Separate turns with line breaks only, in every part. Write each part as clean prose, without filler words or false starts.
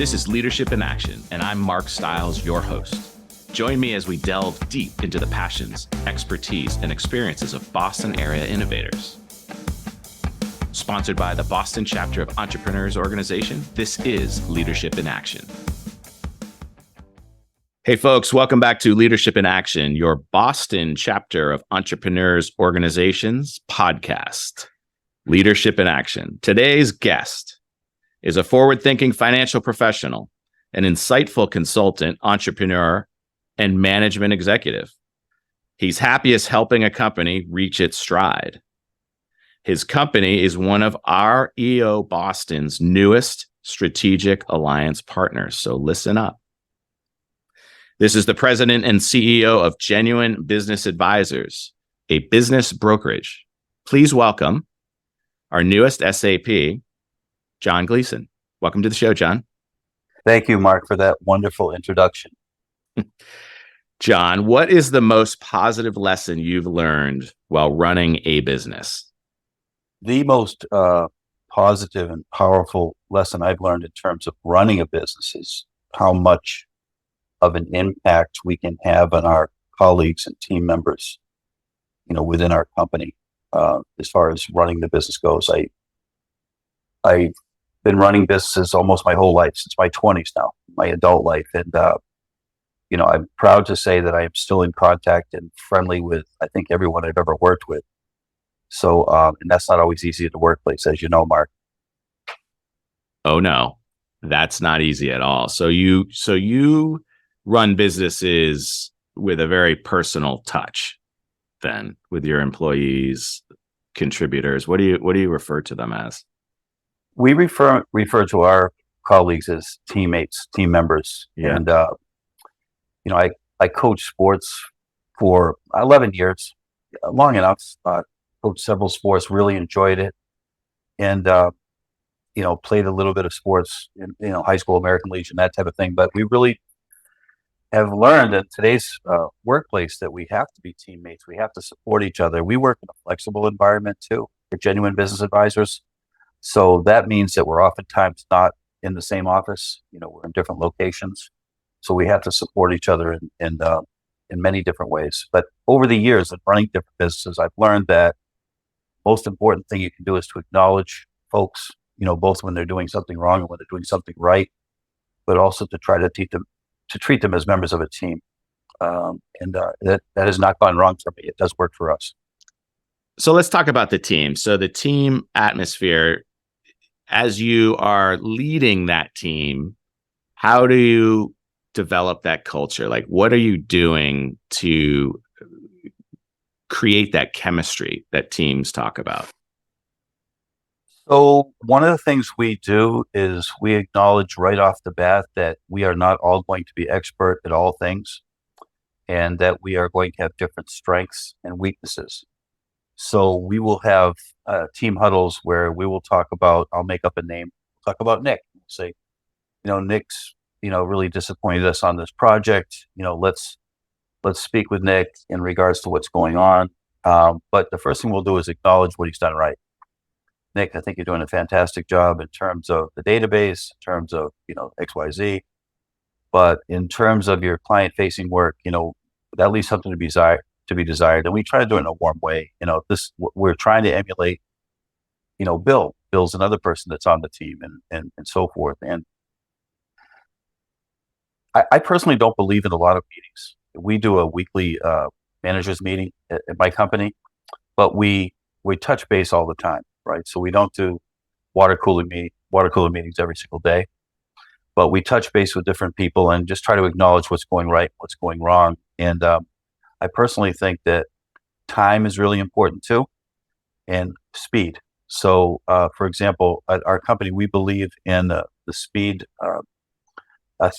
This is Leadership in Action, and I'm Mark Stiles, your host. Join me as we delve deep into the passions, expertise, and experiences of Boston area innovators. Sponsored by the Boston chapter of Entrepreneurs Organization, this is Leadership in Action. Hey folks, welcome back to Leadership in Action, your Boston chapter of Entrepreneurs Organization's podcast. Leadership in Action. Today's guest is a forward-thinking financial professional, an insightful consultant, entrepreneur, and management executive. He's happiest helping a company reach its stride. His company is one of REO Boston's newest strategic alliance partners, so listen up. This is the president and CEO of Genuine Business Advisors, a business brokerage. Please welcome our newest SAP, John Gleason. Welcome to the show, John.
Thank you, Mark, for that wonderful introduction.
John, what is the most positive lesson you've learned while running a business?
The most positive and powerful lesson I've learned in terms of running a business is how much of an impact we can have on our colleagues and team members, within our company. As far as running the business goes, I've been running businesses almost my whole life, since my 20s now, my adult life. And, I'm proud to say that I am still in contact and friendly with, I think, everyone I've ever worked with. So, and that's not always easy at the workplace, as you know, Mark.
Oh, no, that's not easy at all. So you run businesses with a very personal touch, then, with your employees, contributors. What do you refer to them as?
We refer to our colleagues as teammates, team members.
Yeah.
And, I coached sports for 11 years, long enough. Coached several sports, really enjoyed it. And, played a little bit of sports in, high school, American Legion, that type of thing. But we really have learned in today's workplace that we have to be teammates. We have to support each other. We work in a flexible environment too for Genuine Business Advisors. So that means that we're oftentimes not in the same office. We're in different locations. So we have to support each other in many different ways. But over the years of running different businesses, I've learned that most important thing you can do is to acknowledge folks, both when they're doing something wrong and when they're doing something right, but also to try to treat them as members of a team. That has not gone wrong for me. It does work for us.
So let's talk about the team. So the team atmosphere, as you are leading that team, how do you develop that culture? Like, what are you doing to create that chemistry that teams talk about?
So one of the things we do is we acknowledge right off the bat that we are not all going to be expert at all things, and that we are going to have different strengths and weaknesses. So we will have team huddles where we will talk about, I'll make up a name, talk about Nick. Say, Nick's, really disappointed us on this project. Let's speak with Nick in regards to what's going on. But the first thing we'll do is acknowledge what he's done right. Nick, I think you're doing a fantastic job in terms of the database, in terms of, XYZ. But in terms of your client-facing work, that leaves something to be desired. And we try to do it in a warm way. We're trying to emulate, Bill. Bill's another person that's on the team and so forth. And I personally don't believe in a lot of meetings. We do a weekly managers meeting at my company, but we touch base all the time, right? So we don't do water cooler meetings every single day, but we touch base with different people and just try to acknowledge what's going right, what's going wrong. And I personally think that time is really important too, and speed. So, for example, at our company, we believe in the speed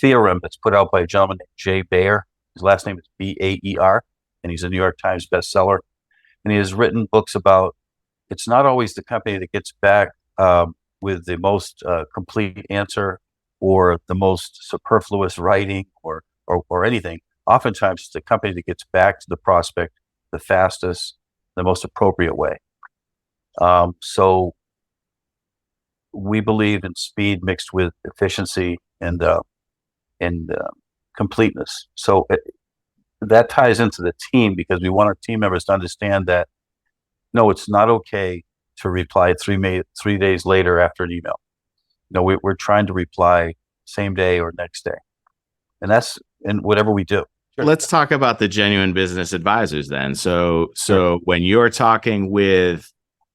theorem that's put out by a gentleman named Jay Baer. His last name is Baer, and he's a New York Times bestseller. And he has written books about, it's not always the company that gets back with the most complete answer or the most superfluous writing or anything. Oftentimes, it's the company that gets back to the prospect the fastest, the most appropriate way. So we believe in speed mixed with efficiency and completeness. So that ties into the team, because we want our team members to understand that no, it's not okay to reply 3 days later after an email. No, we're trying to reply same day or next day, and that's in whatever we do.
Sure. Let's talk about the genuine business advisors then. So
Sure.
when you're talking with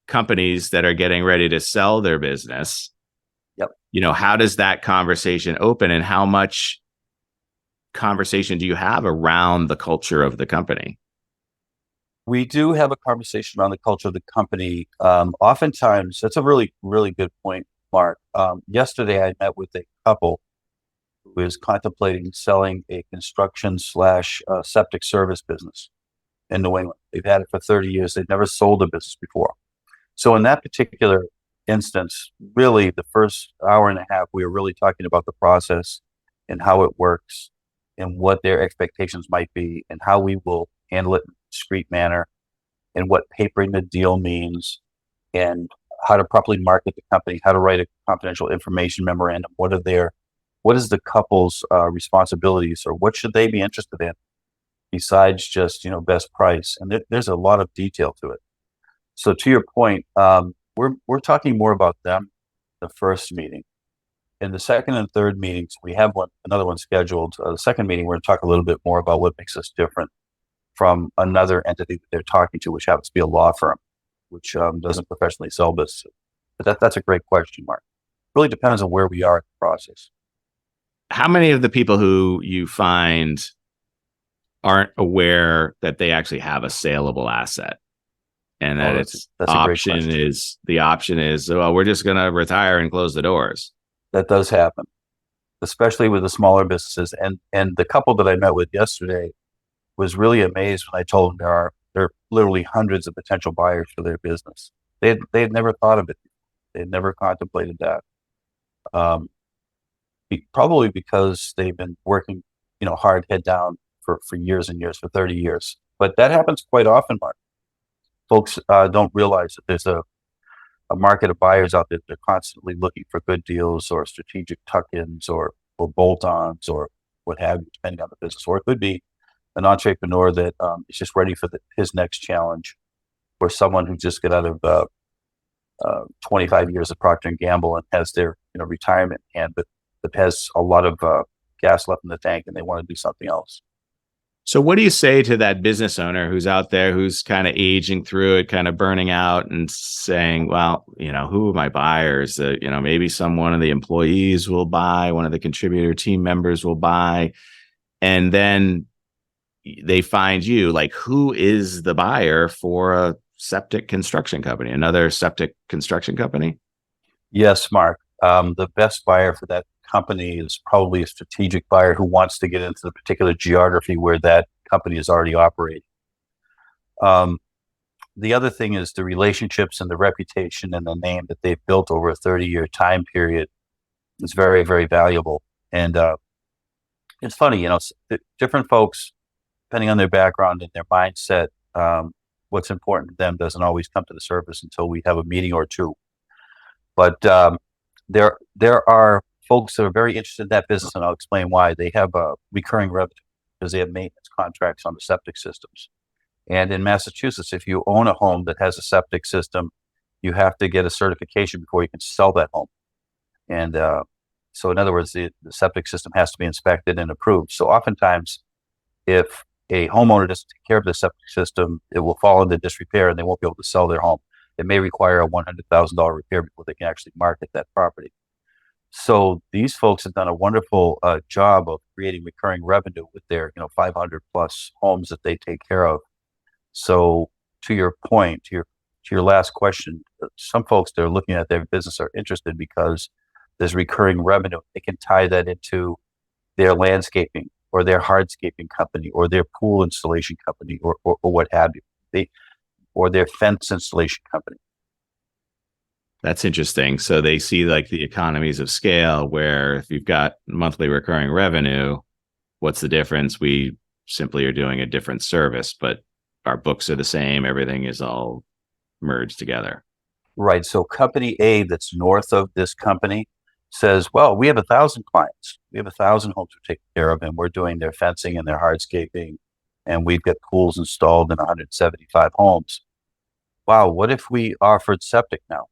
companies that are getting ready to sell their business,
yep,
how does that conversation open, and how much conversation do you have around the culture of the company?
We do have a conversation around the culture of the company. Oftentimes, that's a really, really good point, Mark. Yesterday, I met with a couple who is contemplating selling a construction / septic service business in New England. They've had it for 30 years. They've never sold a business before. So in that particular instance, really the first hour and a half, we were really talking about the process and how it works and what their expectations might be and how we will handle it in a discreet manner and what papering the deal means and how to properly market the company, how to write a confidential information memorandum, what is the couple's responsibilities, or what should they be interested in besides just, best price? And there's a lot of detail to it. So to your point, we're talking more about them the first meeting. In the second and third meetings, we have another one scheduled. The second meeting, we're going to talk a little bit more about what makes us different from another entity that they're talking to, which happens to be a law firm, which doesn't professionally sell businesses. But that's a great question, Mark. Really depends on where we are in the process.
How many of the people who you find aren't aware that they actually have a saleable asset, and that the option is, well, we're just going to retire and close the doors?
That does happen, especially with the smaller businesses. And the couple that I met with yesterday was really amazed when I told them there are literally hundreds of potential buyers for their business. They'd never thought of it. They'd never contemplated that. Probably because they've been working, hard head down for years and years, for 30 years. But that happens quite often, Mark. Folks don't realize that there's a market of buyers out there that are constantly looking for good deals or strategic tuck-ins or bolt-ons or what have you, depending on the business. Or it could be an entrepreneur that is just ready for his next challenge, or someone who just got out of 25 years of Procter & Gamble and has their retirement in hand, but has a lot of gas left in the tank and they want to do something else.
So what do you say to that business owner who's out there, who's kind of aging through it, kind of burning out, and saying, well, who are my buyers? Maybe one of the employees will buy, one of the contributor team members will buy, and then they find you. Like, who is the buyer for a septic construction company, another septic construction company?
Yes, Mark. The best buyer for that company is probably a strategic buyer who wants to get into the particular geography where that company is already operating. The other thing is the relationships and the reputation and the name that they've built over a 30-year time period is very, very valuable. And it's funny, different folks, depending on their background and their mindset, what's important to them doesn't always come to the surface until we have a meeting or two. But there are folks that are very interested in that business, and I'll explain why. They have a recurring revenue because they have maintenance contracts on the septic systems. And in Massachusetts, if you own a home that has a septic system, you have to get a certification before you can sell that home. And so in other words, the septic system has to be inspected and approved. So oftentimes, if a homeowner doesn't take care of the septic system, it will fall into disrepair and they won't be able to sell their home. It may require a $100,000 repair before they can actually market that property. So these folks have done a wonderful job of creating recurring revenue with their 500 plus homes that they take care of. So to your point, to your last question, some folks that are looking at their business are interested because there's recurring revenue. They can tie that into their landscaping or their hardscaping company or their pool installation company or what have you, or their fence installation company.
That's interesting. So they see like the economies of scale, where if you've got monthly recurring revenue, what's the difference? We simply are doing a different service, but our books are the same. Everything is all merged together.
Right. So company A that's north of this company says, well, we have 1,000 clients. We have 1,000 homes we're taking care of, and we're doing their fencing and their hardscaping, and we've got pools installed in 175 homes. Wow, what if we offered septic now?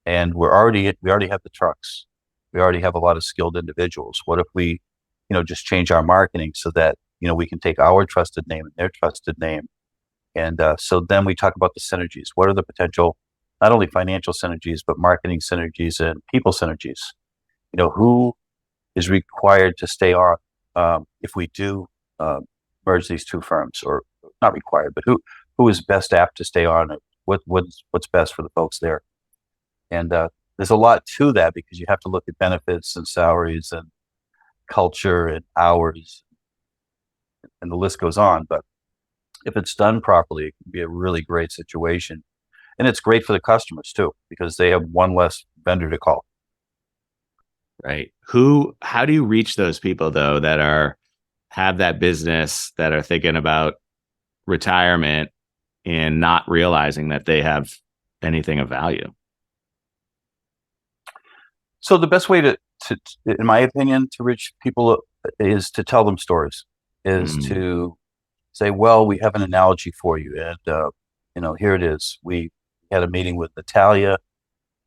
And we already have the trucks. We already have a lot of skilled individuals. What if we, just change our marketing so that, we can take our trusted name and their trusted name. And so then we talk about the synergies. What are the potential, not only financial synergies, but marketing synergies and people synergies? Who is required to stay on if we do merge these two firms, or not required, but who is best apt to stay on? What's best for the folks there? And there's a lot to that, because you have to look at benefits and salaries and culture and hours, and the list goes on. But if it's done properly, it can be a really great situation. And it's great for the customers too, because they have one less vendor to call.
Right. How do you reach those people though that have that business, that are thinking about retirement and not realizing that they have anything of value?
So the best way to in my opinion, to reach people is to tell them stories, is to say, well, we have an analogy for you. And, here it is. We had a meeting with Natalia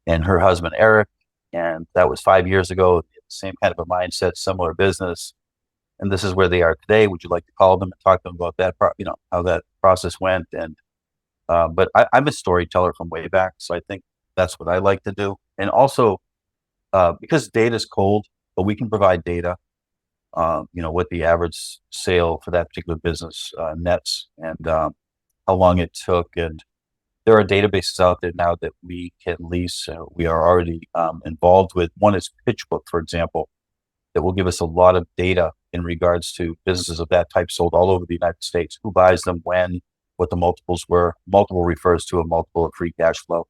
and her husband, Eric, and that was 5 years ago. Same kind of a mindset, similar business. And this is where they are today. Would you like to call them and talk to them about that, how that process went? And, but I'm a storyteller from way back. So I think that's what I like to do. And also, because data is cold, but we can provide data, what the average sale for that particular business nets, and how long it took. And there are databases out there now that we can lease. We are already involved with. One is PitchBook, for example, that will give us a lot of data in regards to businesses of that type sold all over the United States, who buys them, when, what the multiples were. Multiple refers to a multiple of free cash flow.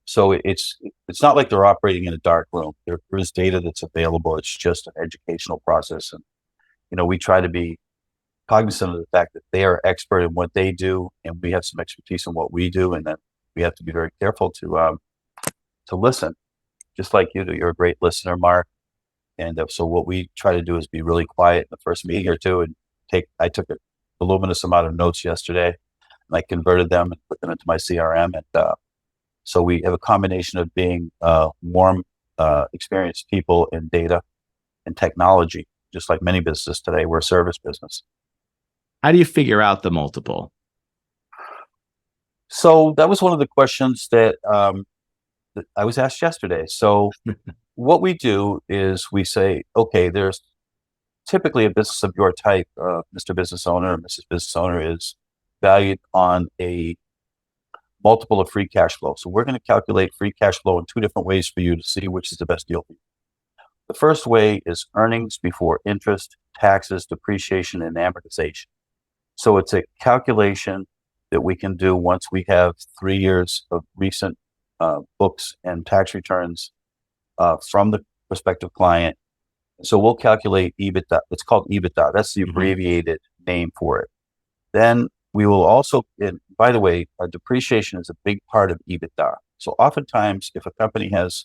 So it's not like they're operating in a dark room. There is data that's available. It's just an educational process. And, we try to be cognizant of the fact that they are expert in what they do, and we have some expertise in what we do. And then we have to be very careful to listen, just like you do. You're a great listener, Mark. And so what we try to do is be really quiet in the first meeting or two, and I took a voluminous amount of notes yesterday, and I converted them and put them into my CRM. And so we have a combination of being warm, experienced people in data and technology, just like many businesses today. We're a service business.
How do you figure out the multiple?
So that was one of the questions that I was asked yesterday. So what we do is we say, okay, there's typically a business of your type, Mr. Business Owner or Mrs. Business Owner, is valued on a multiple of free cash flow. So we're going to calculate free cash flow in two different ways for you to see which is the best deal for you. The first way is earnings before interest, taxes, depreciation, and amortization. So it's a calculation that we can do once we have 3 years of recent books and tax returns from the prospective client. So we'll calculate EBITDA. It's called EBITDA. That's the abbreviated name for it. Then we will also, and by the way, depreciation is a big part of EBITDA. So oftentimes, if a company has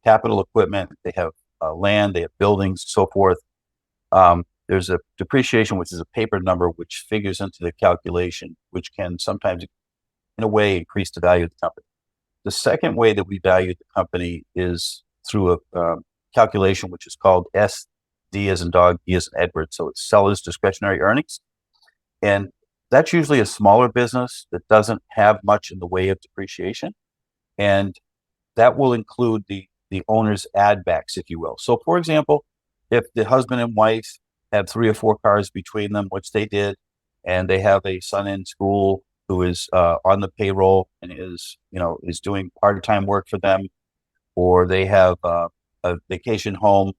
capital equipment, they have land, they have buildings, so forth, there's a depreciation, which is a paper number, which figures into the calculation, which can sometimes, in a way, increase the value of the company. The second way that we value the company is through a calculation, which is called SD as in dog, E as in Edward. So it's seller's discretionary earnings. And that's usually a smaller business that doesn't have much in the way of depreciation. And that will include the owner's add backs, if you will. So for example, if the husband and wife have 3 or 4 cars between them, which they did, and they have a son in school who is on the payroll and is doing part-time work for them, or they have a vacation home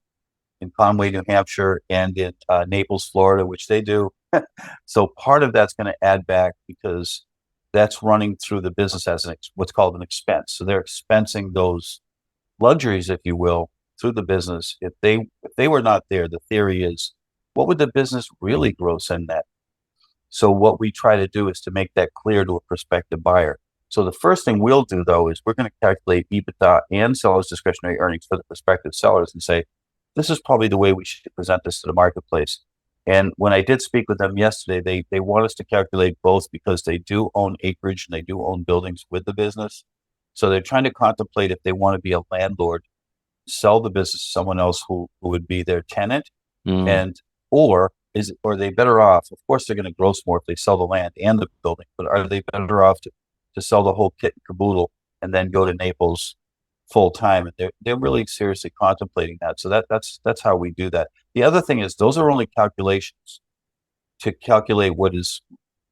in Conway, New Hampshire, and in Naples, Florida, which they do. So part of that's going to add back, because that's running through the business as what's called an expense. So they're expensing those luxuries, if you will, through the business. If they were not there, the theory is, what would the business really gross in net? So what we try to do is to make that clear to a prospective buyer. So the first thing we'll do, though, is we're going to calculate EBITDA and sellers' discretionary earnings for the prospective sellers and say, this is probably the way we should present this to the marketplace. And when I did speak with them yesterday, they want us to calculate both because they do own acreage and they do own buildings with the business. So they're trying to contemplate if they want to be a landlord, sell the business to someone else who would be their tenant, and or are they better off? Of course, they're going to gross more if they sell the land and the building, but are they better off to sell the whole kit and caboodle and then go to Naples full time? And they're really seriously contemplating that. So that's how we do that. The other thing is those are only calculations to calculate what is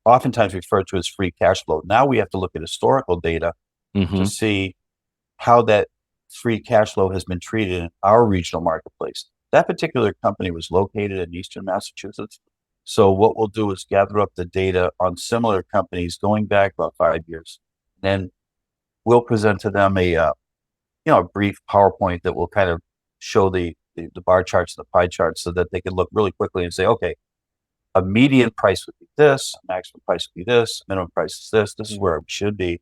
oftentimes referred to as free cash flow. Now we have to look at historical data to see how that free cash flow has been treated in our regional marketplace. That particular company was located in Eastern Massachusetts. So what we'll do is gather up the data on similar companies going back about 5 years. Then we'll present to them a brief PowerPoint that will kind of show the bar charts and the pie charts so that they can look really quickly and say, okay, a median price would be this, a maximum price would be this, minimum price is this. This is where we should be,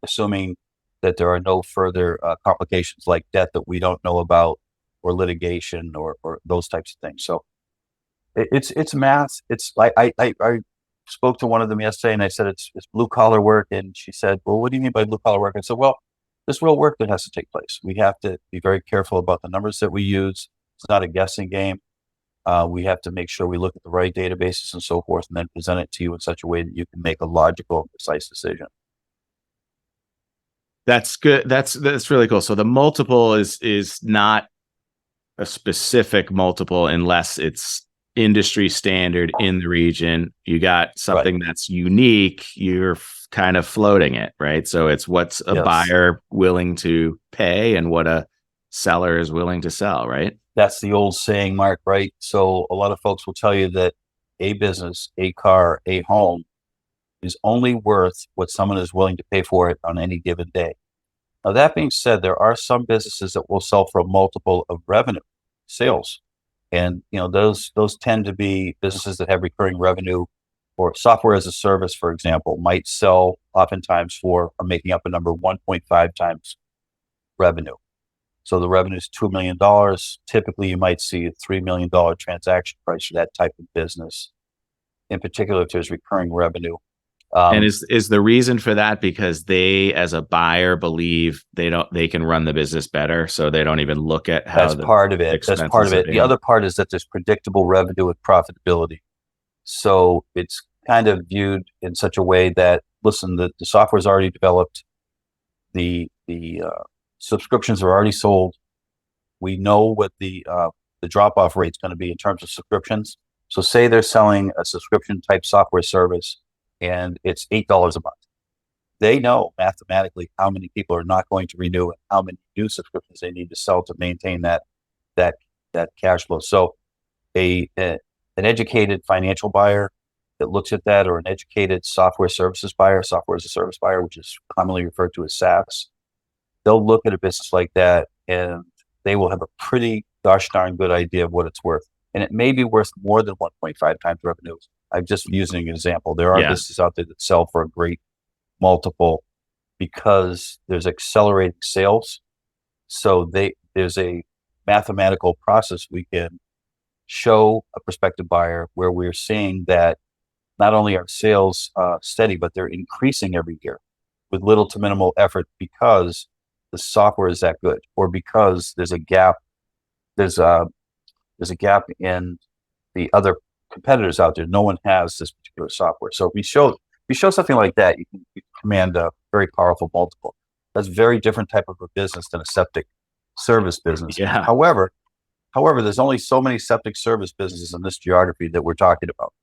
assuming that there are no further complications like debt that we don't know about, or litigation, or those types of things. So it's math. It's like I spoke to one of them yesterday and I said it's blue collar work, and she said, well, what do you mean by blue collar work? I said, well, there's real work that has to take place. We have to be very careful about the numbers that we use. It's not a guessing game. We have to make sure we look at the right databases and so forth, and then present it to you in such a way that you can make a logical, precise decision.
That's good. That's really cool. So the multiple is not a specific multiple unless it's industry standard in the region. You got something that's unique, you're kind of floating it, right? So it's what's a buyer willing to pay and what a seller is willing to sell, right?
That's the old saying, Mark, right? So a lot of folks will tell you that a business, a car, a home is only worth what someone is willing to pay for it on any given day. Now, that being said, there are some businesses that will sell for a multiple of revenue, sales. And, those tend to be businesses that have recurring revenue, or software as a service, for example, might sell oftentimes for, or making up a number, 1.5 times revenue. So the revenue is $2 million. Typically, you might see a $3 million transaction price for that type of business. In particular, if there's recurring revenue.
And is the reason for that because they, as a buyer, believe they can run the business better, so they don't even look at how
that's part of it. That's part of it. The other part is that there's predictable revenue with profitability. So it's kind of viewed in such a way that, listen, the software is already developed, the subscriptions are already sold. We know what the drop-off rate is going to be in terms of subscriptions. So say they're selling a subscription type software service and it's $8 a month. They know mathematically how many people are not going to renew and how many new subscriptions they need to sell to maintain that cash flow. So an educated financial buyer that looks at that, or an educated software services buyer, software as a service buyer, which is commonly referred to as SaaS, they'll look at a business like that and they will have a pretty gosh darn good idea of what it's worth. And it may be worth more than 1.5 times revenues. I'm just using an example. There are businesses out there that sell for a great multiple because there's accelerating sales. So there's a mathematical process we can show a prospective buyer where we're seeing that not only are sales steady, but they're increasing every year with little to minimal effort because the software is that good, or because there's a gap. There's a gap in the other competitors out there. No one has this particular software. So if we show something like that, you can command a very powerful multiple. That's a very different type of a business than a septic service business.
Yeah.
However, there's only so many septic service businesses in this geography that we're talking about.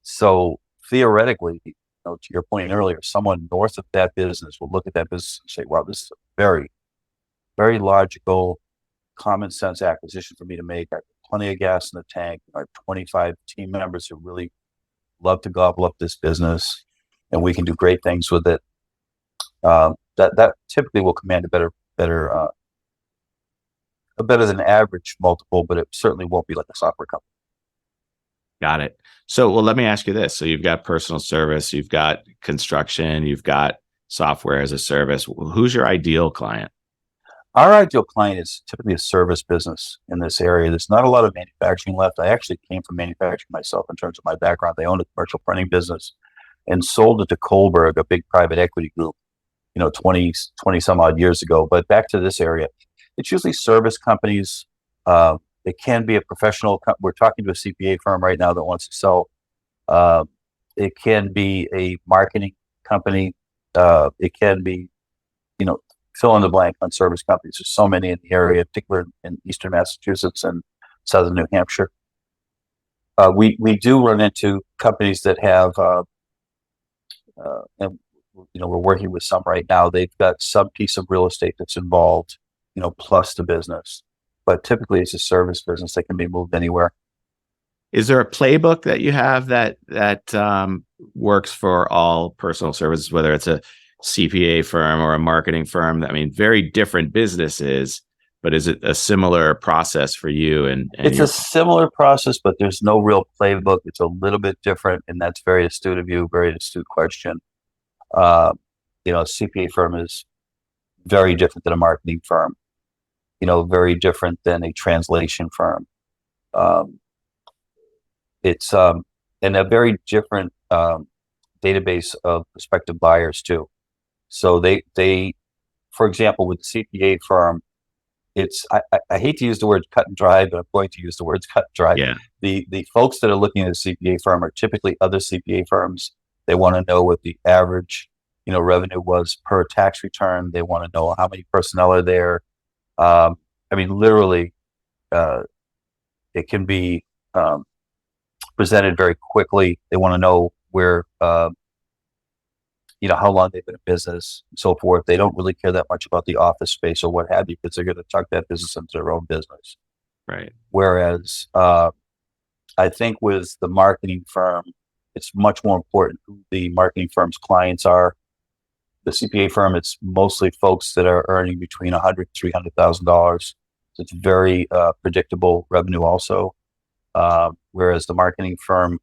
So theoretically, to your point earlier, someone north of that business will look at that business and say, wow, this is a very, very logical, common sense acquisition for me to make. I have plenty of gas in the tank. I have 25 team members who really love to gobble up this business, and we can do great things with it. That typically will command a better than average multiple, but it certainly won't be like a software company.
Got it. So, well, let me ask you this. So you've got personal service, you've got construction, you've got software as a service. Who's your ideal client?
Our ideal client is typically a service business in this area. There's not a lot of manufacturing left. I actually came from manufacturing myself in terms of my background. They owned a commercial printing business and sold it to Kohlberg, a big private equity group, 20 some odd years ago. But back to this area, it's usually service companies. It can be a professional. We're talking to a CPA firm right now that wants to sell. Uh, it can be a marketing company. It can be, fill in the blank on service companies. There's so many in the area, particularly in eastern Massachusetts and southern New Hampshire. We do run into companies that have, and we're working with some right now. They've got some piece of real estate that's involved, plus the business. But typically, it's a service business that can be moved anywhere.
Is there a playbook that you have that works for all personal services, whether it's a CPA firm or a marketing firm? I mean, very different businesses, but is it a similar process for you?
It's a similar process, but there's no real playbook. It's a little bit different, and that's very astute of you, very astute question. A CPA firm is very different than a marketing firm, very different than a translation firm. It's and a very different database of prospective buyers too. So they, for example, with the CPA firm, I hate to use the word cut and dry, but I'm going to use the words cut and dry.
Yeah.
The folks that are looking at a CPA firm are typically other CPA firms. They want to know what the average, revenue was per tax return. They want to know how many personnel are there. Literally, it can be presented very quickly. They want to know where, how long they've been in business and so forth. They don't really care that much about the office space or what have you, because they're going to tuck that business into their own business.
Right.
Whereas I think with the marketing firm, it's much more important who the marketing firm's clients are. The CPA firm, it's mostly folks that are earning between $100,000 and $300,000. So it's very predictable revenue also. Whereas the marketing firm,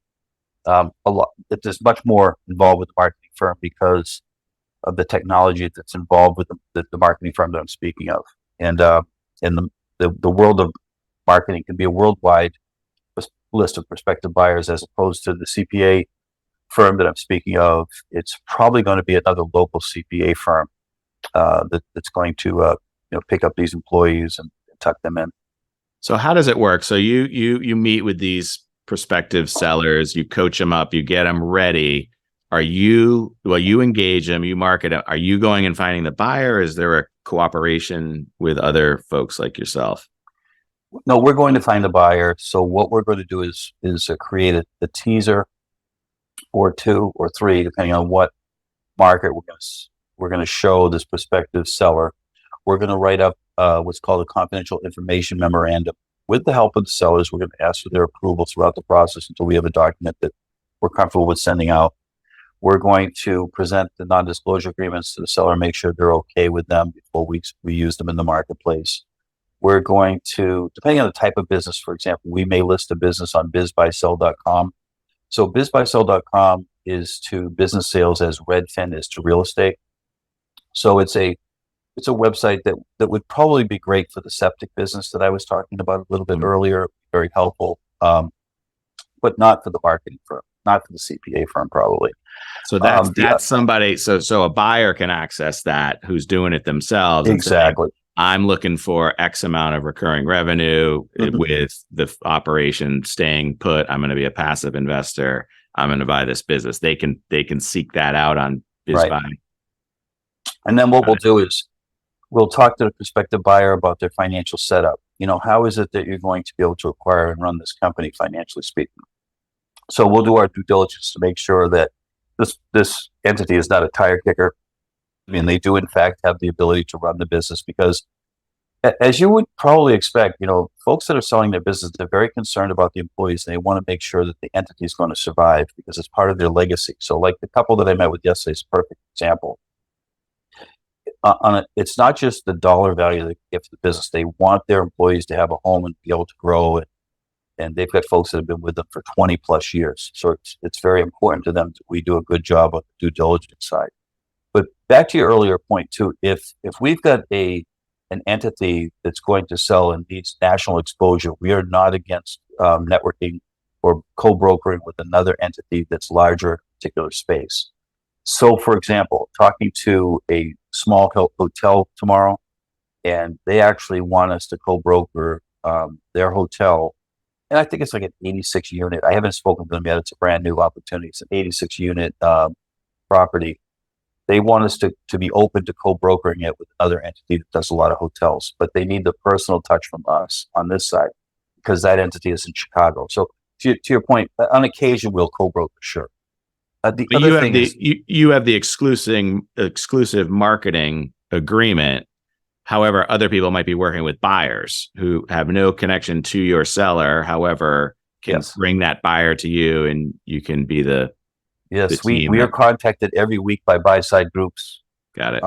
there's much more involved with the marketing firm because of the technology that's involved with the marketing firm that I'm speaking of. And the world of marketing can be a worldwide list of prospective buyers, as opposed to the CPA firm that I'm speaking of. It's probably going to be another local CPA firm that's going to pick up these employees and tuck them in.
So how does it work? So you meet with these prospective sellers, you coach them up, you get them ready. You engage them, you market them. Are you going and finding the buyer? Is there a cooperation with other folks like yourself?
No, we're going to find the buyer. So what we're going to do is create a teaser or 2 or 3, depending on what market we're going to show this prospective seller. We're going to write up what's called a confidential information memorandum. With the help of the sellers, we're going to ask for their approval throughout the process until we have a document that we're comfortable with sending out. We're going to present the non-disclosure agreements to the seller, make sure they're okay with them before we use them in the marketplace. We're going to, depending on the type of business, for example, we may list a business on bizbuysell.com. So bizbuysell.com is to business sales as Redfin is to real estate. So it's a website that would probably be great for the septic business that I was talking about a little bit earlier. Very helpful, but not for the marketing firm, not for the CPA firm, probably.
So that's somebody. So a buyer can access that who's doing it themselves.
Exactly.
I'm looking for X amount of recurring revenue with the operation staying put. I'm going to be a passive investor. I'm going to buy this business. They can seek that out on BizBuy.
Right. And then what we'll do is we'll talk to the prospective buyer about their financial setup. How is it that you're going to be able to acquire and run this company, financially speaking? So we'll do our due diligence to make sure that this entity is not a tire kicker. I mean, they do in fact have the ability to run the business, because as you would probably expect, folks that are selling their business, they're very concerned about the employees, and they want to make sure that the entity is going to survive because it's part of their legacy. So like the couple that I met with yesterday is a perfect example. It's not just the dollar value they give to the business. They want their employees to have a home and be able to grow and they've got folks that have been with them for 20 plus years. So it's very important to them that we do a good job on the due diligence side. But back to your earlier point too, if we've got an entity that's going to sell and needs national exposure, we are not against networking or co-brokering with another entity that's larger in a particular space. So, for example, talking to a small hotel tomorrow, and they actually want us to co-broker their hotel. And I think it's like an 86 unit. I haven't spoken to them yet. It's a brand new opportunity. It's an 86 unit property. They want us to be open to co-brokering it with another entity that does a lot of hotels, but they need the personal touch from us on this side because that entity is in Chicago. So to your point, on occasion we'll co-broker, sure. The
But
other thing is
you have the exclusive marketing agreement. However, other people might be working with buyers who have no connection to your seller. However, can bring that buyer to you, and you can be the
we are contacted every week by buy-side groups.
Got it.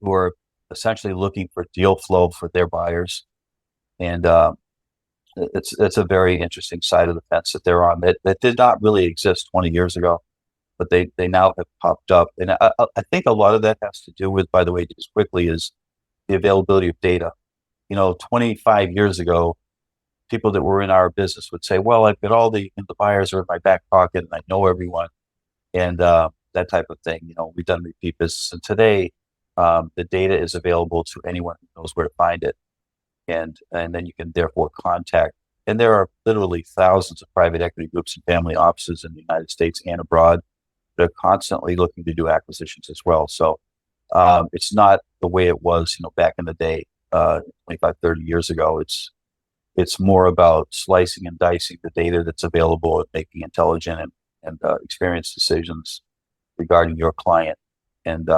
Who are essentially looking for deal flow for their buyers, and it's a very interesting side of the fence that they're on that did not really exist 20 years ago, but they now have popped up, and I think a lot of that has to do with, by the way, just quickly, is the availability of data. 25 years ago, people that were in our business would say, well, I've got all the buyers are in my back pocket and I know everyone, and that type of thing. We've done repeat business. And today, the data is available to anyone who knows where to find it. And then you can therefore contact. And there are literally thousands of private equity groups and family offices in the United States and abroad that are constantly looking to do acquisitions as well. So it's not the way it was, back in the day, 25, 30 years ago. It's more about slicing and dicing the data that's available and making intelligent and experienced decisions regarding your client, and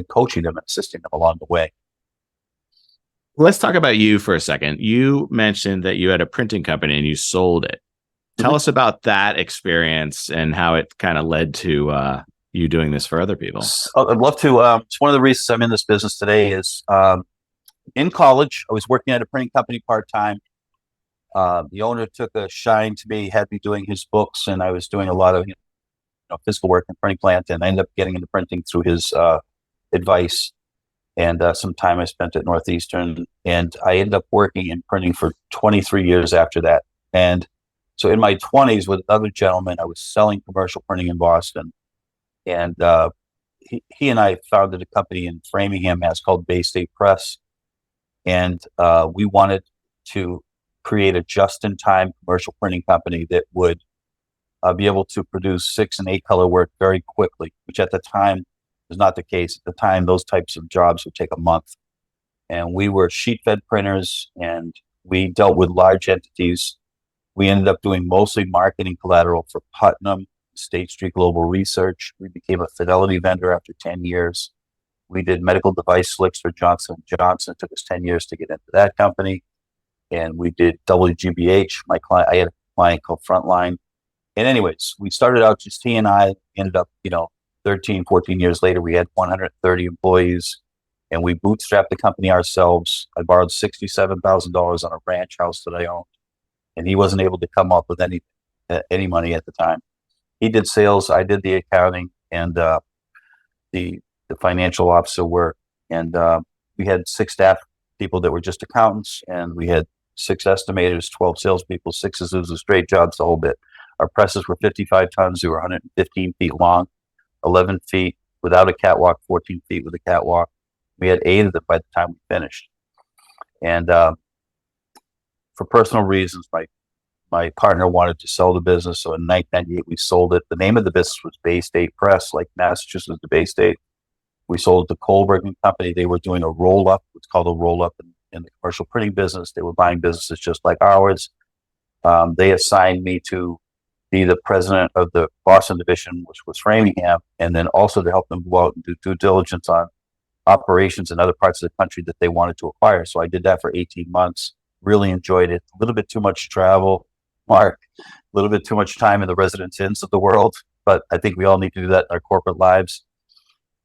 coaching them and assisting them along the way.
Let's talk about you for a second. You mentioned that you had a printing company and you sold it. Tell us about that experience and how it kind of led to you doing this for other people.
I'd love to. It's one of the reasons I'm in this business today is in college, I was working at a printing company part-time. The owner took a shine to me, had me doing his books, and I was doing a lot of physical work in printing plant, and I ended up getting into printing through his advice. And some time I spent at Northeastern, and I ended up working in printing for 23 years after that. And so in my 20s with another gentleman, I was selling commercial printing in Boston, and he and I founded a company in Framingham, Mass, called Bay State Press, and we wanted to create a just-in-time commercial printing company that would be able to produce 6 and 8 color work very quickly, which at the time was not the case. At the time, those types of jobs would take a month. And we were sheet-fed printers, and we dealt with large entities. We ended up doing mostly marketing collateral for Putnam, State Street Global Research. We became a Fidelity vendor after 10 years. We did medical device slicks for Johnson & Johnson. It took us 10 years to get into that company. And we did WGBH. I had a client called Frontline. And anyways, we started out just he and I, ended up, 13, 14 years later, we had 130 employees, and we bootstrapped the company ourselves. I borrowed $67,000 on a ranch house that I owned, and he wasn't able to come up with any money at the time. He did sales, I did the accounting, and the financial officer work. And we had 6 staff people that were just accountants, and we had 6 estimators, 12 salespeople, 6 Azusa straight jobs, the whole bit. Our presses were 55 tons. They were 115 feet long, 11 feet without a catwalk, 14 feet with a catwalk. We had 8 of them by the time we finished. And for personal reasons, my partner wanted to sell the business. So in 1998, we sold it. The name of the business was Bay State Press, like Massachusetts to Bay State. We sold it to Kohlberg & Company. They were doing a roll-up. It's called a roll-up in the commercial printing business. They were buying businesses just like ours. They assigned me to be the president of the Boston division, which was Framingham, and then also to help them go out and do due diligence on operations in other parts of the country that they wanted to acquire. So I did that for 18 months, really enjoyed it. A little bit too much travel, Mark, a little bit too much time in the residence inns of the world, but I think we all need to do that in our corporate lives.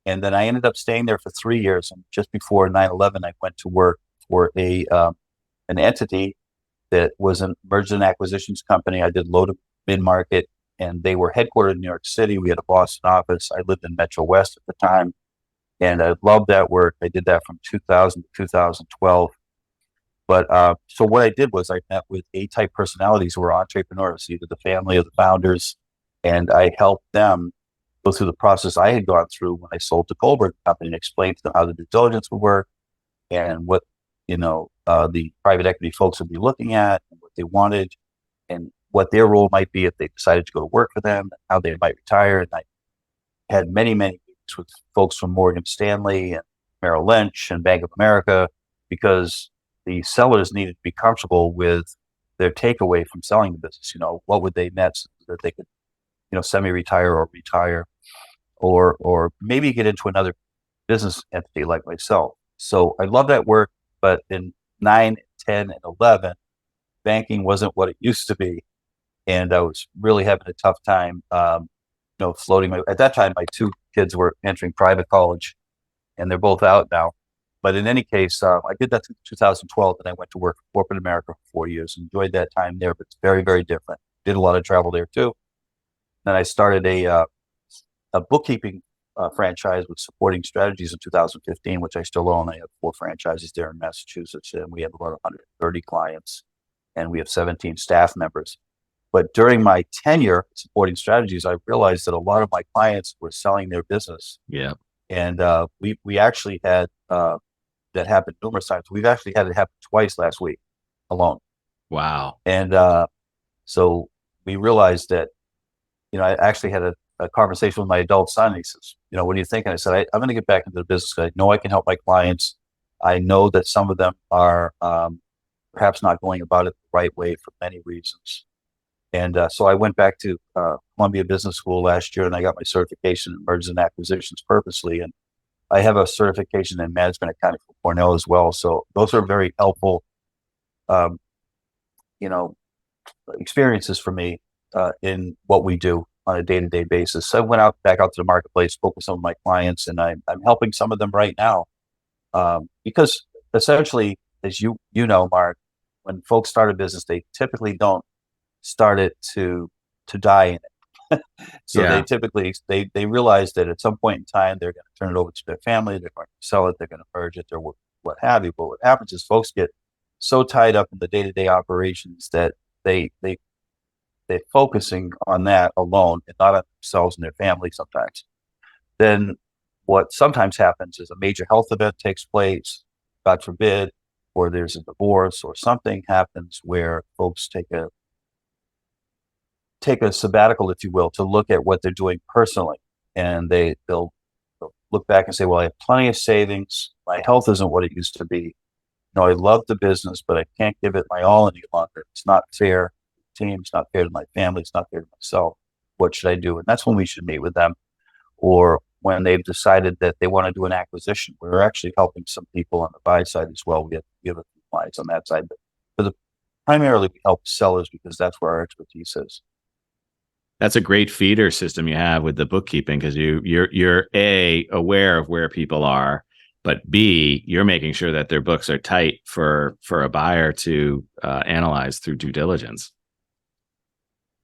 And then I ended up staying there for 3 years. And just before 9/11, I went to work for an entity that was a mergers and acquisitions company. I did low to mid market, and they were headquartered in New York City. We had a Boston office. I lived in Metro West at the time, and I loved that work. I did that from 2000 to 2012. But so what I did was I met with A-type personalities who were entrepreneurs, either the family or the founders, and I helped them go through the process I had gone through when I sold to Goldberg Company, and explained to them how the due diligence would work and what the private equity folks would be looking at and what they wanted and what their role might be if they decided to go to work for them, how they might retire. And I had many meetings with folks from Morgan Stanley and Merrill Lynch and Bank of America, because the sellers needed to be comfortable with their takeaway from selling the business. What would they net so that they could, semi-retire or retire, or maybe get into another business entity like myself. So I love that work, but in 9, 10, and 11, banking wasn't what it used to be. And I was really having a tough time, floating at that time, my 2 kids were entering private college, and they're both out now. But in any case, I did that in 2012, and I went to work for corporate America for 4 years. Enjoyed that time there, but it's very, very different. Did a lot of travel there too. Then I started a bookkeeping franchise with Supporting Strategies in 2015, which I still own. I have 4 franchises there in Massachusetts, and we have about 130 clients, and we have 17 staff members. But during my tenure at Supporting Strategies, I realized that a lot of my clients were selling their business.
Yeah.
And we actually had that happened numerous times. We've actually had it happen twice last week alone.
Wow.
And so we realized that, I actually had a conversation with my adult son. He says, what do you think? And I said, I'm going to get back into the business. I know I can help my clients. I know that some of them are perhaps not going about it the right way for many reasons. And so I went back to Columbia Business School last year, and I got my certification in mergers and acquisitions purposely. And I have a certification in management accounting from Cornell as well. So those are very helpful, experiences for me in what we do on a day-to-day basis. So I went back out to the marketplace, spoke with some of my clients, and I'm helping some of them right now because essentially, as you know, Mark, when folks start a business, they typically don't start it to die in it. So
Yeah.
they typically they realize that at some point in time they're going to turn it over to their family, they're going to sell it, they're going to merge it, or what have you. But what happens is folks get so tied up in the day-to-day operations that they're focusing on that alone and not on themselves and their family sometimes. Then what sometimes happens is a major health event takes place, God forbid, or there's a divorce or something happens where folks take a sabbatical, if you will, to look at what they're doing personally. And they'll look back and say, well, I have plenty of savings. My health isn't what it used to be. I love the business, but I can't give it my all any longer. It's not fair to the team. It's not fair to my family. It's not fair to myself. What should I do? And that's when we should meet with them. Or when they've decided that they want to do an acquisition. We're actually helping some people on the buy side as well. We have a few clients on that side. But primarily we help sellers because that's where our expertise is.
That's a great feeder system you have with the bookkeeping, because you're A, aware of where people are, but B, you're making sure that their books are tight for a buyer to analyze through due diligence.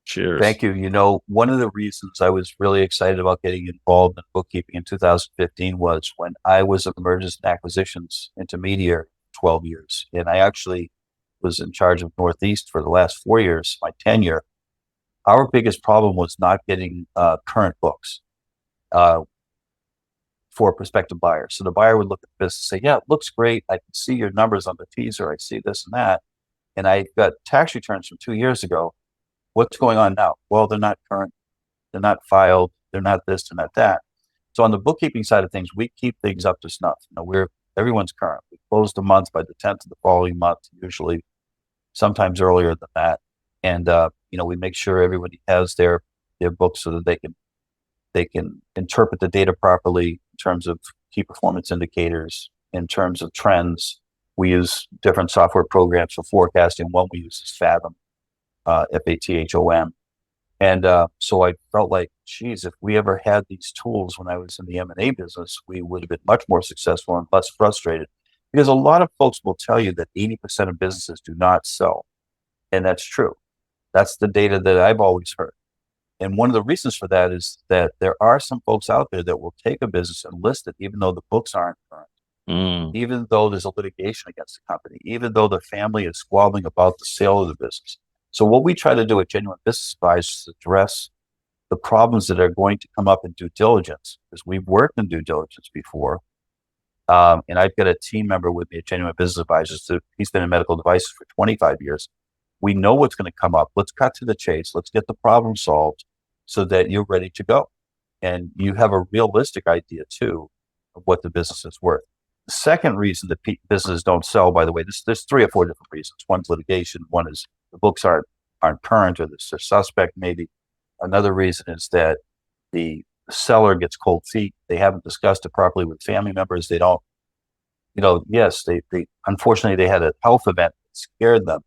Cheers.
Thank you. One of the reasons I was really excited about getting involved in bookkeeping in 2015 was when I was a mergers and acquisitions intermediary 12 years. And I actually was in charge of Northeast for the last 4 years, my tenure. Our biggest problem was not getting current books for a prospective buyer. So the buyer would look at the business and say, yeah, it looks great. I can see your numbers on the teaser. I see this and that. And I got tax returns from 2 years ago. What's going on now? Well, they're not current. They're not filed. They're not this, they're not that. So on the bookkeeping side of things, we keep things up to snuff. Everyone's current. We close the month by the 10th of the following month, usually sometimes earlier than that. And, we make sure everybody has their books so that they can interpret the data properly in terms of key performance indicators, in terms of trends. We use different software programs for forecasting. One we use is Fathom, Fathom. And so I felt like, geez, if we ever had these tools when I was in the M&A business, we would have been much more successful and less frustrated. Because a lot of folks will tell you that 80% of businesses do not sell. And that's true. That's the data that I've always heard. And one of the reasons for that is that there are some folks out there that will take a business and list it, even though the books aren't current, even though there's a litigation against the company, even though the family is squabbling about the sale of the business. So what we try to do at Genuine Business Advisors is address the problems that are going to come up in due diligence, because we've worked in due diligence before. And I've got a team member with me at Genuine Business Advisors. He's been in medical devices for 25 years. We know what's going to come up. Let's cut to the chase. Let's get the problem solved so that you're ready to go. And you have a realistic idea, too, of what the business is worth. The second reason that businesses don't sell, by the way, there's 3 or 4 different reasons. One's litigation. One is the books aren't current, or there's a suspect maybe. Another reason is that the seller gets cold feet. They haven't discussed it properly with family members. They don't, yes, they unfortunately, they had a health event that scared them,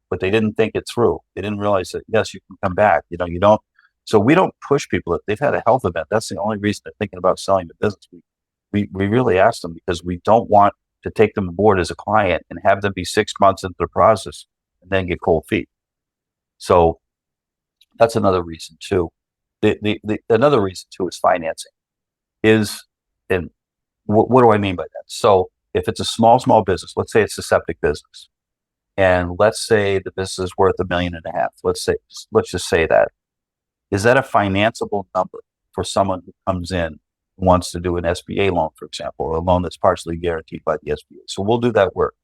but they didn't think it through. They didn't realize that, yes, you can come back. You don't. So we don't push people. If they've had a health event, that's the only reason they're thinking about selling the business. We really ask them, because we don't want to take them aboard as a client and have them be 6 months into the process and then get cold feet. So that's another reason too. Another reason too is financing. And what do I mean by that? So if it's a small business, let's say it's a septic business, and let's say the business is worth $1.5 million. Let's just say that. Is that a financeable number for someone who comes in, wants to do an SBA loan, for example, or a loan that's partially guaranteed by the SBA? So we'll do that work.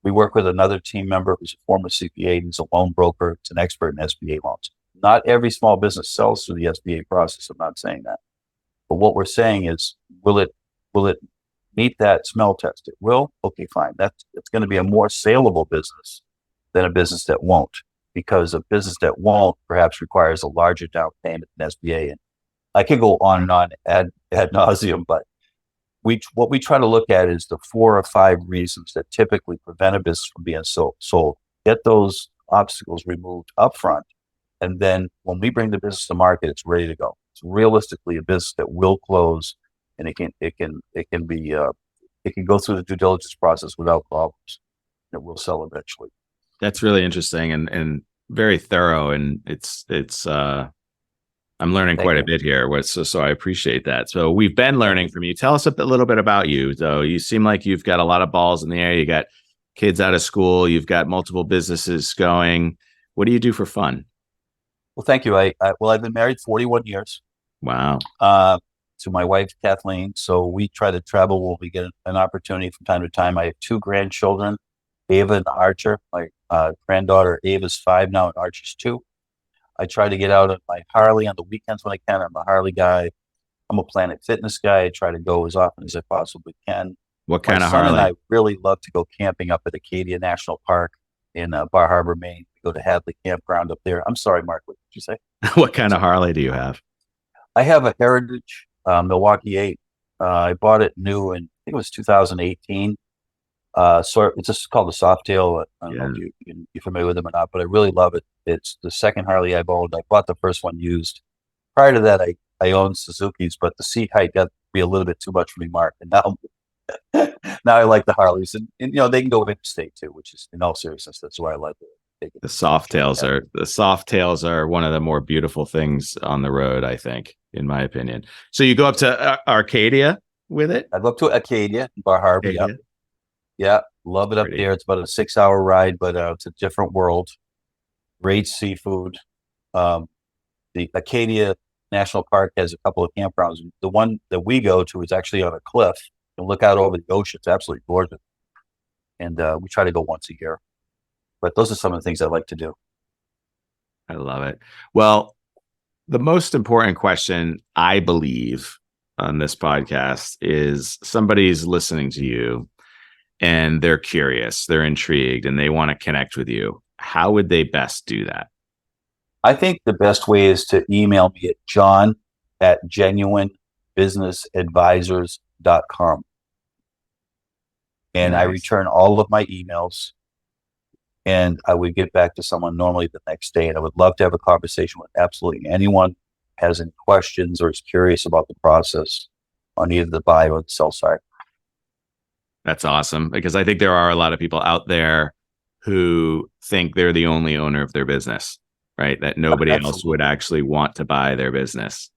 We work with another team member who's a former CPA. He's a loan broker. He's an expert in SBA loans. Not every small business sells through the SBA process. I'm not saying that. But what we're saying is, will it meet that smell test? It will? Okay, fine. It's going to be a more saleable business than a business that won't, because a business that won't perhaps requires a larger down payment than SBA. And I could go on and on ad nauseum, but what we try to look at is the 4 or 5 reasons that typically prevent a business from being sold. Get those obstacles removed up front. And then when we bring the business to market, it's ready to go. It's realistically a business that will close, and it can go through the due diligence process without problems. It will sell eventually.
That's really interesting and very thorough. And it's I'm learning quite a bit here. So I appreciate that. So we've been learning from you. Tell us a little bit about you, though. You seem like you've got a lot of balls in the air. You got kids out of school. You've got multiple businesses going. What do you do for fun?
Well, thank you. I've been married 41 years.
Wow.
To my wife, Kathleen. So we try to travel when we get an opportunity from time to time. I have 2 grandchildren, Ava and Archer. My granddaughter Ava's 5 now, and Archer's 2. I try to get out on my Harley on the weekends when I can. I'm a Harley guy. I'm a Planet Fitness guy. I try to go as often as I possibly can.
What kind of Harley?
And I really love to go camping up at Acadia National Park in Bar Harbor, Maine. We go to Hadley Campground up there. I'm sorry, Mark, what did you say?
What kind of Harley do you have?
I have a Heritage Milwaukee 8. I bought it new in, I think it was 2018. So it's just called the Softail. I don't know if you're familiar with them or not, but I really love it. It's the second Harley I've owned. I bought the first one used. Prior to that, I owned Suzuki's, but the seat height got to be a little bit too much for me, Mark. And now I like the Harleys, and they can go interstate too, which is, in all seriousness, that's why I like it.
The Softails are one of the more beautiful things on the road, I think, in my opinion. So you go up to Arcadia with it?
I go up to Acadia, Bar Harbor. Yeah, love it up there. It's about a 6-hour ride, but it's a different world. Great seafood. The Acadia National Park has a couple of campgrounds. The one that we go to is actually on a cliff and look out over the ocean. It's absolutely gorgeous. And we try to go once a year. But those are some of the things I like to do.
I love it. Well, the most important question, I believe, on this podcast is somebody's listening to you and they're curious, they're intrigued, and they want to connect with you. How would they best do that?
I think the best way is to email me at john@genuinebusinessadvisors.com. And nice. I return all of my emails, and I would get back to someone normally the next day. And I would love to have a conversation with absolutely anyone who has any questions or is curious about the process on either the buy or the sell side.
That's awesome, because I think there are a lot of people out there who think they're the only owner of their business, right? That nobody else would actually want to buy their business.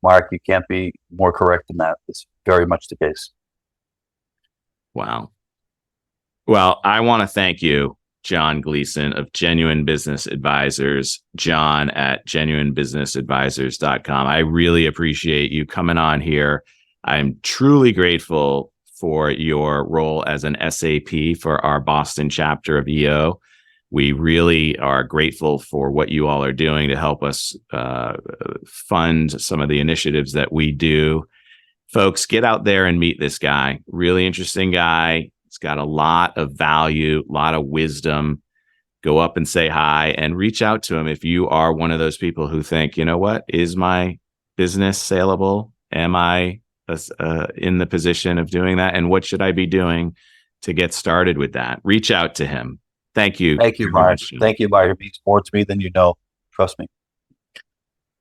Mark, you can't be more correct than that. It's very much the case.
Wow. Well, I want to thank you, John Gleason of Genuine Business Advisors, John at genuinebusinessadvisors.com. I really appreciate you coming on here. I'm truly grateful for your role as an SAP for our Boston chapter of EO. We really are grateful for what you all are doing to help us fund some of the initiatives that we do. Folks, get out there and meet this guy. Really interesting guy. He's got a lot of value, a lot of wisdom. Go up and say hi and reach out to him if you are one of those people who think, you know what, is my business saleable? Am I in the position of doing that? And what should I be doing to get started with that? Reach out to him. Thank you.
Thank you, Mark. Thank you, Mark. It means more to me than you know. Trust me.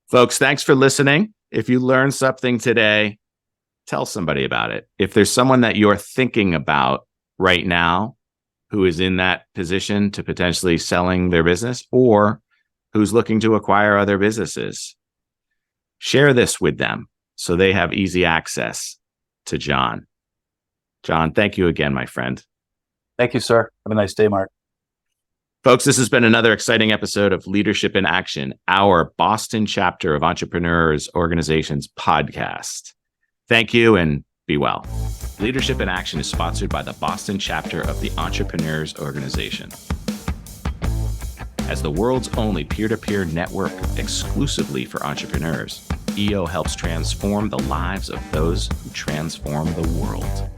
Folks, thanks for listening. If you learned something today, tell somebody about it. If there's someone that you're thinking about right now who is in that position to potentially selling their business or who's looking to acquire other businesses, share this with them so they have easy access to John. John, thank you again, my friend.
Thank you, sir. Have a nice day, Mark.
Folks, this has been another exciting episode of Leadership in Action, our Boston chapter of Entrepreneurs Organizations podcast. Thank you and be well. Leadership in Action is sponsored by the Boston chapter of the Entrepreneurs Organization. As the world's only peer-to-peer network exclusively for entrepreneurs, EO helps transform the lives of those who transform the world.